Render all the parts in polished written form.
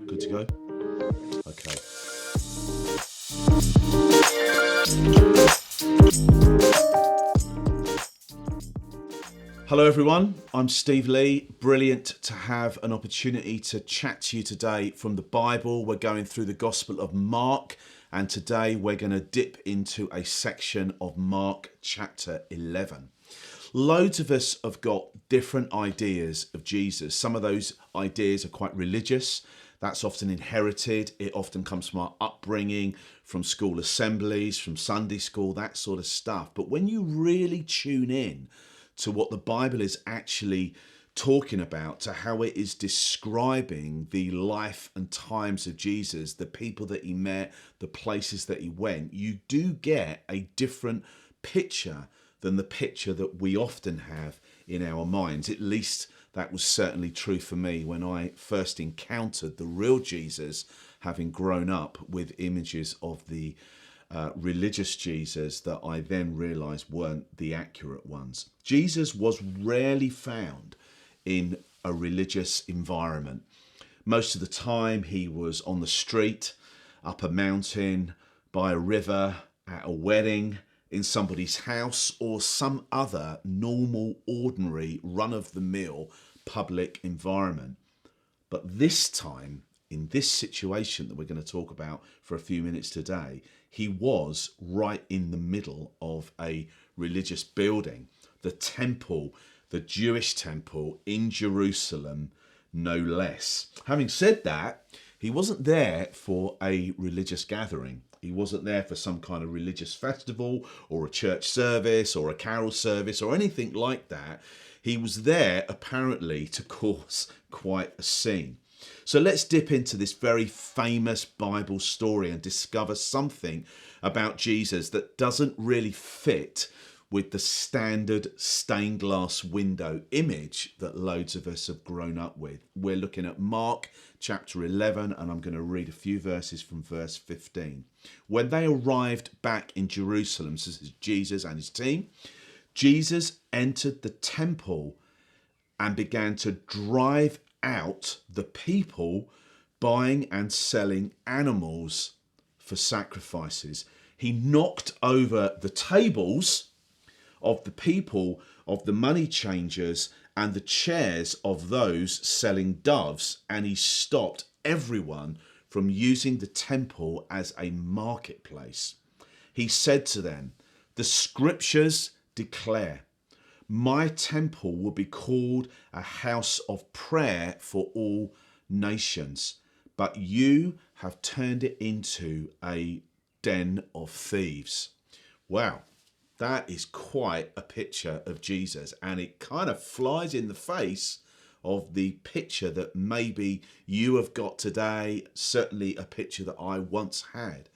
Good to go? Okay. Hello everyone, I'm Steve Lee. Brilliant to have an opportunity to chat to you today from the Bible. We're going through the Gospel of Mark, and today we're going to dip into a section of Mark chapter 11. Loads of us have got different ideas of Jesus. Some of those ideas are quite religious. That's often inherited. It often comes from our upbringing, from school assemblies, from Sunday school, that sort of stuff. But when you really tune in to what the Bible is actually talking about, to how it is describing the life and times of Jesus, the people that he met, the places that he went, you do get a different picture than the picture that we often have in our minds. At least that was certainly true for me when I first encountered the real Jesus, having grown up with images of the religious Jesus that I then realised weren't the accurate ones. Jesus was rarely found in a religious environment. Most of the time he was on the street, up a mountain, by a river, at a wedding, in somebody's house, or some other normal, ordinary, run-of-the-mill public environment. But this time, in this situation that we're going to talk about for a few minutes today, he was right in the middle of a religious building, the temple, the Jewish temple in Jerusalem, no less. Having said that, he wasn't there for a religious gathering. He wasn't there for some kind of religious festival or a church service or a carol service or anything like that. He was there apparently to cause quite a scene. So let's dip into this very famous Bible story and discover something about Jesus that doesn't really fit with the standard stained glass window image that loads of us have grown up with. We're looking at Mark chapter 11, and I'm going to read a few verses from verse 15. When they arrived back in Jerusalem, so this is Jesus and his team, Jesus entered the temple and began to drive out the people buying and selling animals for sacrifices. He knocked over the tables of the people, of the money changers, and the chairs of those selling doves, and he stopped everyone from using the temple as a marketplace. He said to them, "The scriptures declare, my temple will be called a house of prayer for all nations, but you have turned it into a den of thieves." Wow, that is quite a picture of Jesus, and it kind of flies in the face of the picture that maybe you have got today, certainly a picture that I once had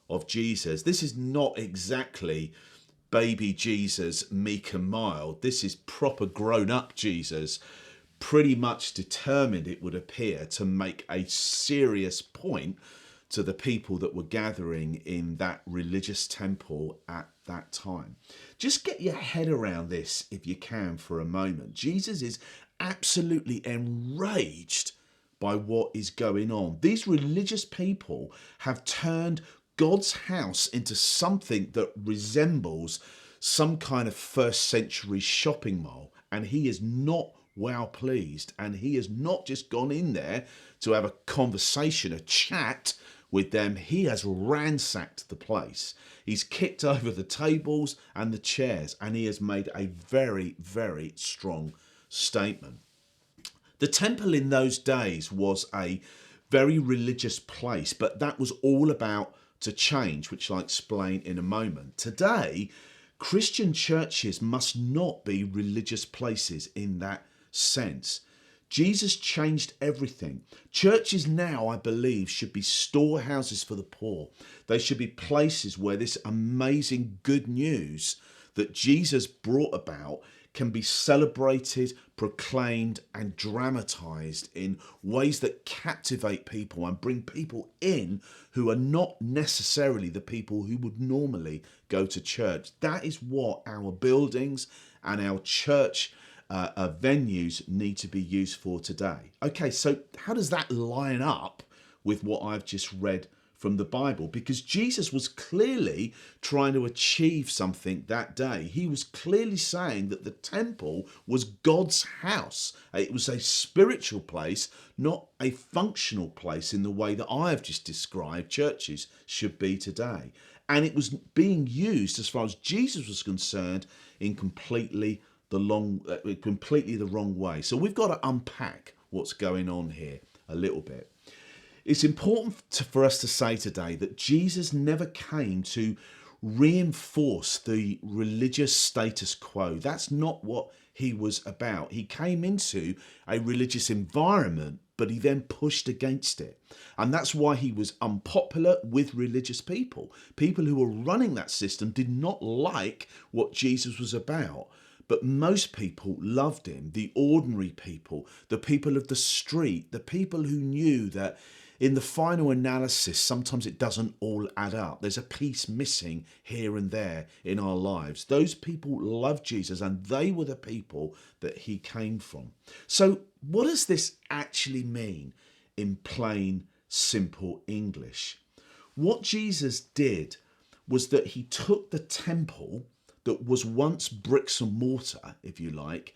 of Jesus. This is not exactly baby Jesus, meek and mild. This is proper grown-up Jesus, pretty much determined, it would appear, to make a serious point to the people that were gathering in that religious temple at that time. Just get your head around this if you can for a moment. Jesus is absolutely enraged by what is going on. These religious people have turned God's house into something that resembles some kind of first century shopping mall, and he is not well pleased, and he has not just gone in there to have a conversation, a chat with them. He has ransacked the place. He's kicked over the tables and the chairs, and he has made a very, very strong statement. The temple in those days was a very religious place, but that was all about to change, which I'll explain in a moment. Today, Christian churches must not be religious places in that sense. Jesus changed everything. Churches now, I believe, should be storehouses for the poor. They should be places where this amazing good news that Jesus brought about can be celebrated, proclaimed, and dramatized in ways that captivate people and bring people in who are not necessarily the people who would normally go to church. That is what our buildings and our church venues need to be used for today. Okay, so how does that line up with what I've just read from the Bible, because Jesus was clearly trying to achieve something that day. He was clearly saying that the temple was God's house. It was a spiritual place, not a functional place in the way that I have just described churches should be today. And it was being used, as far as Jesus was concerned, in completely the wrong way. So we've got to unpack what's going on here a little bit. It's important for us to say today that Jesus never came to reinforce the religious status quo. That's not what he was about. He came into a religious environment, but he then pushed against it. And that's why he was unpopular with religious people. People who were running that system did not like what Jesus was about. But most people loved him, the ordinary people, the people of the street, the people who knew that in the final analysis, sometimes it doesn't all add up. There's a piece missing here and there in our lives. Those people loved Jesus, and they were the people that he came from. So what does this actually mean in plain, simple English? What Jesus did was that he took the temple that was once bricks and mortar, if you like,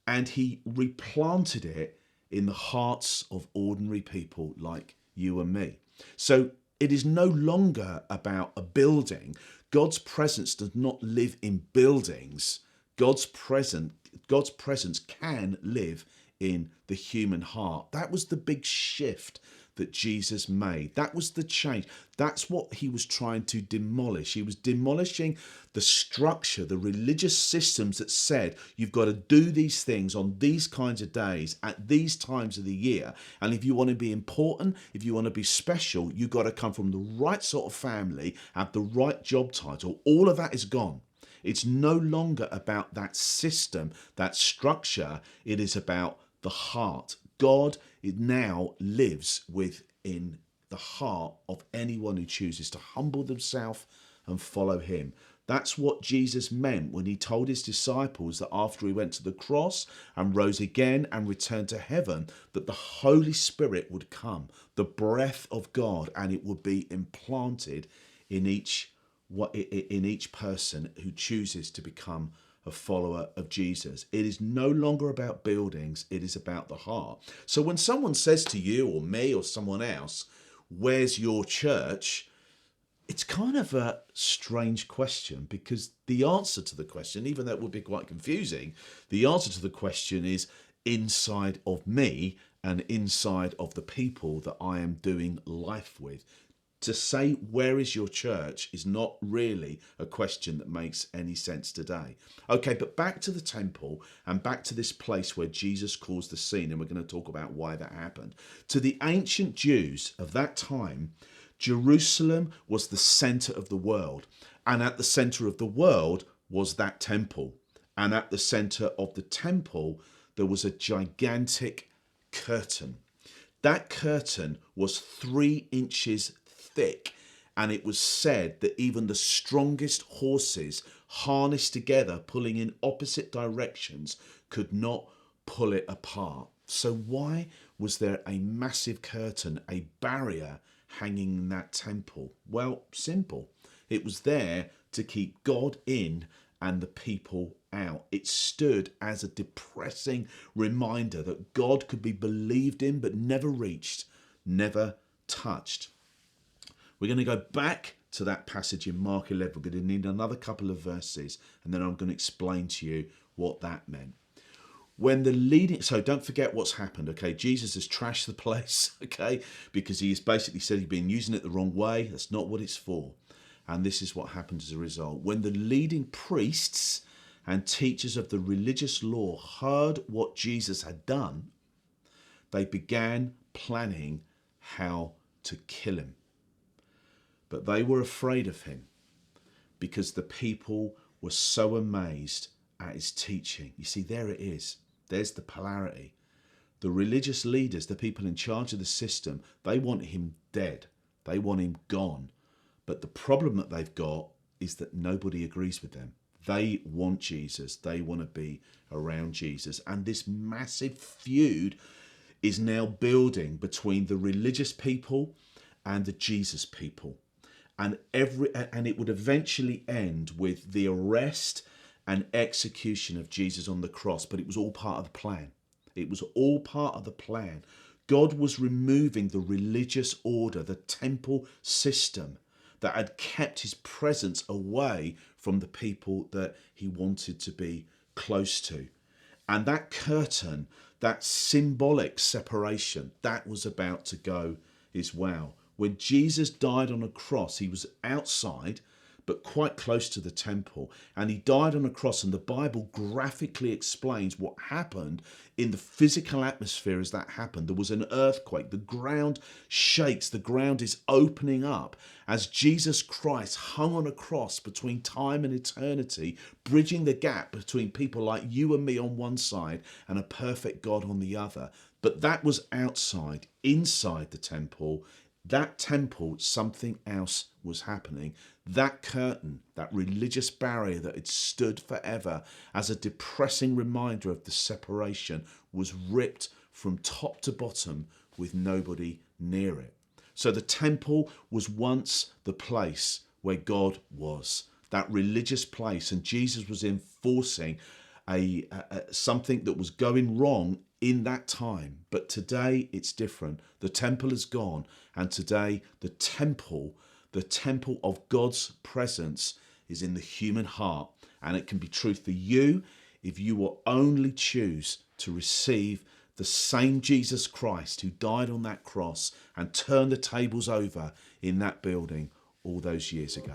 and he replanted it in the hearts of ordinary people like you and me. So it is no longer about a building. God's presence does not live in buildings. God's presence can live in the human heart. That was the big shift that Jesus made. That was the change. That's what he was trying to demolish. He was demolishing the structure, the religious systems that said you've got to do these things on these kinds of days at these times of the year. And if you want to be important, if you want to be special, you've got to come from the right sort of family, have the right job title. All of that is gone. It's no longer about that system, that structure. It is about the heart. God now lives within the heart of anyone who chooses to humble themselves and follow him. That's what Jesus meant when he told his disciples that after he went to the cross and rose again and returned to heaven, that the Holy Spirit would come, the breath of God, and it would be implanted in each person who chooses to become a follower of Jesus. It is no longer about buildings, it is about the heart. So when someone says to you or me or someone else, where's your church? It's kind of a strange question, because the answer to the question, even though it would be quite confusing, the answer to the question is inside of me and inside of the people that I am doing life with. To say, where is your church, is not really a question that makes any sense today. Okay, but back to the temple and back to this place where Jesus caused the scene, and we're going to talk about why that happened. To the ancient Jews of that time, Jerusalem was the center of the world, and at the center of the world was that temple. And at the center of the temple, there was a gigantic curtain. That curtain was 3 inches thick, and it was said that even the strongest horses harnessed together, pulling in opposite directions, could not pull it apart. So why was there a massive curtain, a barrier hanging in that temple? Well, simple. It was there to keep God in and the people out. It stood as a depressing reminder that God could be believed in but never reached, never touched. We're going to go back to that passage in Mark 11. We're going to need another couple of verses, and then I'm going to explain to you what that meant. So don't forget what's happened, okay? Jesus has trashed the place, okay? Because he has basically said he'd been using it the wrong way. That's not what it's for. And this is what happened as a result. When the leading priests and teachers of the religious law heard what Jesus had done, they began planning how to kill him. But they were afraid of him because the people were so amazed at his teaching. You see, there it is. There's the polarity. The religious leaders, the people in charge of the system, they want him dead. They want him gone. But the problem that they've got is that nobody agrees with them. They want Jesus. They want to be around Jesus. And this massive feud is now building between the religious people and the Jesus people. And it would eventually end with the arrest and execution of Jesus on the cross. But it was all part of the plan. It was all part of the plan. God was removing the religious order, the temple system that had kept his presence away from the people that he wanted to be close to. And that curtain, that symbolic separation, that was about to go as well. When Jesus died on a cross, he was outside, but quite close to the temple. And he died on a cross, and the Bible graphically explains what happened in the physical atmosphere as that happened. There was an earthquake. The ground shakes. The ground is opening up as Jesus Christ hung on a cross between time and eternity, bridging the gap between people like you and me on one side and a perfect God on the other. But that was outside. Inside the temple, that temple, something else was happening. That curtain, that religious barrier that had stood forever as a depressing reminder of the separation, was ripped from top to bottom with nobody near it. So the temple was once the place where God was, that religious place, and Jesus was enforcing something that was going wrong in that time. But today it's different. The temple is gone, and today the temple of God's presence is in the human heart, and it can be true for you if you will only choose to receive the same Jesus Christ who died on that cross and turned the tables over in that building all those years ago.